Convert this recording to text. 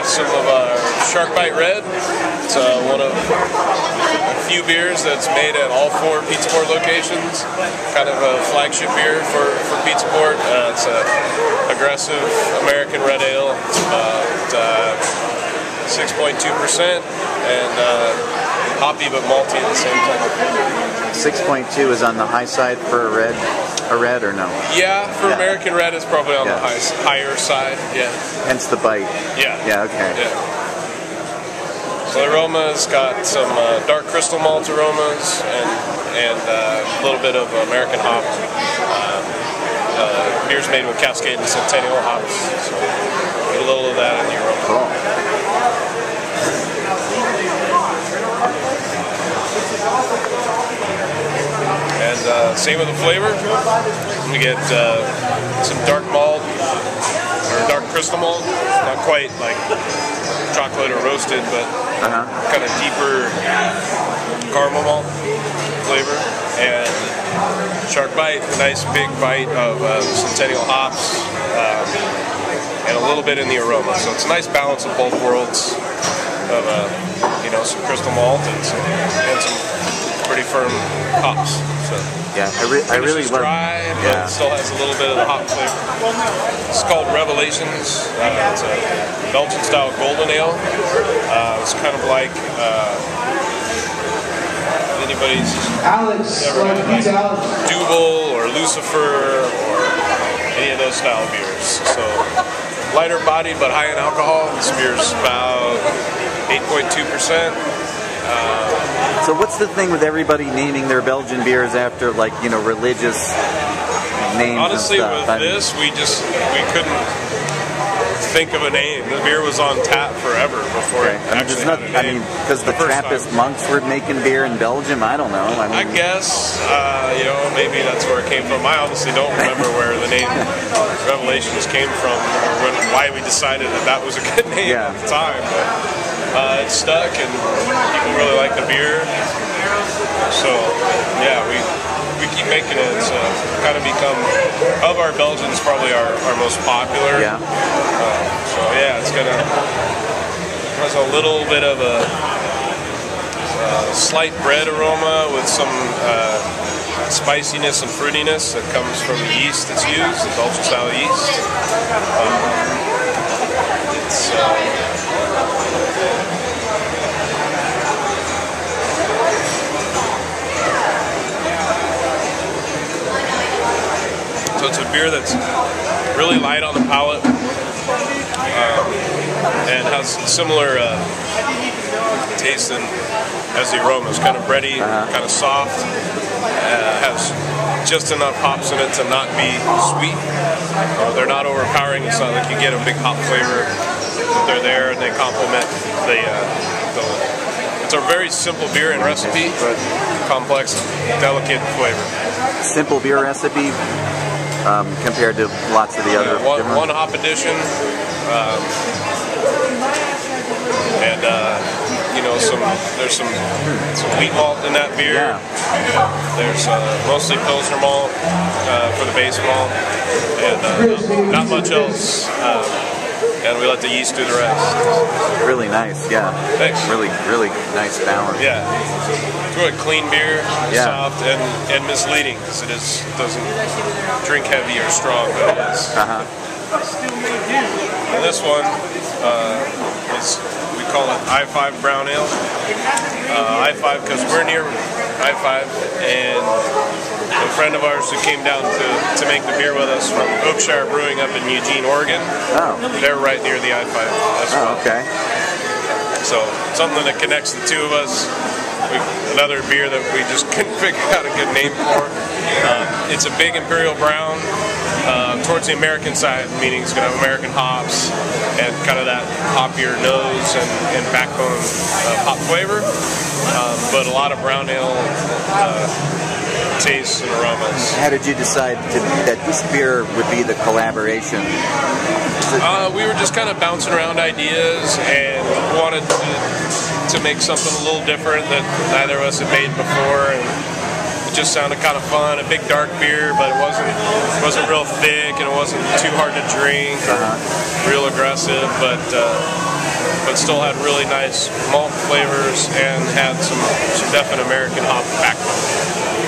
some of our Shark Bite Red. It's one of a few beers that's made at all 4 Pizza Port locations. Kind of a flagship beer for Pizza Port. It's an aggressive American red ale. It's about 6.2% and hoppy but malty at the same time. 6.2 is on the high side for a red or no? Yeah, for American red it's probably on the higher side. Yeah. Hence the bite. Yeah. Yeah. Okay. Yeah. So the aroma's got some dark crystal malt aromas and a little bit of American hop. Beer's made with Cascade and Centennial hops, so get a little of that in the aroma. Cool. And same with the flavor. We get some dark malt or dark crystal malt, not quite like chocolate or roasted, but kind of deeper caramel malt flavor. And Shark Bite, a nice big bite of Centennial hops, and a little bit in the aroma. So it's a nice balance of both worlds of you know, some crystal malt and some pretty firm hops. So yeah, I really love. Dry, but it still has a little bit of the hop flavor. It's called Revelations. It's a Belgian style golden ale. It's kind of like anybody's ever had like Duvel or Lucifer or any of those style beers. So lighter bodied but high in alcohol. This beer's about 8.2%. So what's the thing with everybody naming their Belgian beers after, like, you know, religious names? Honestly, and stuff? with this, we couldn't think of a name. The beer was on tap forever before it actually had a name. Because the Trappist monks were making beer in Belgium. I don't know. I guess you know, maybe that's where it came from. I honestly don't remember where the name Revelations came from, or why we decided that was a good name at the time. But it stuck, and people really like the beer. So yeah, we keep making it. It's kind of become, of our Belgians, probably our most popular. Yeah. So yeah, it's has a little bit of a slight bread aroma with some spiciness and fruitiness that comes from the yeast that's used, the Belgian style yeast. So it's a beer that's really light on the palate and has similar taste as the aroma. It's kind of bready, kind of soft, has just enough hops in it to not be sweet. They're not overpowering. It's not like you get a big hop flavor. They're there and they complement the it's a very simple beer and recipe, but complex, delicate flavor. Simple beer recipe compared to lots of the other. One hop addition, and you know, there's some wheat malt in that beer. Yeah. There's mostly Pilsner malt for the base malt, and not much else. And we let the yeast do the rest. Really nice, yeah. Thanks. Really nice balance. Yeah. It's really clean beer, soft and misleading because it doesn't drink heavy or strong, but it is. And this one we call it I-5 Brown Ale. I-5 because we're near I-5, and a friend of ours who came down to make the beer with us from Oakshire Brewing up in Eugene, Oregon. Oh. They're right near the I-5 as well. Oh, okay. So something that connects the two of us. Another beer that we just couldn't figure out a good name for. It's a big imperial brown. Towards the American side, meaning it's going to have American hops and kind of that hoppier nose and backbone hop flavor, but a lot of brown ale tastes and aromas. How did you decide that this beer would be the collaboration? We were just kind of bouncing around ideas and wanted to make something a little different that neither of us had made before. And it just sounded kind of fun. A big dark beer, but it wasn't real thick and it wasn't too hard to drink. Real aggressive, but but still had really nice malt flavors and had some definite American hop backbone.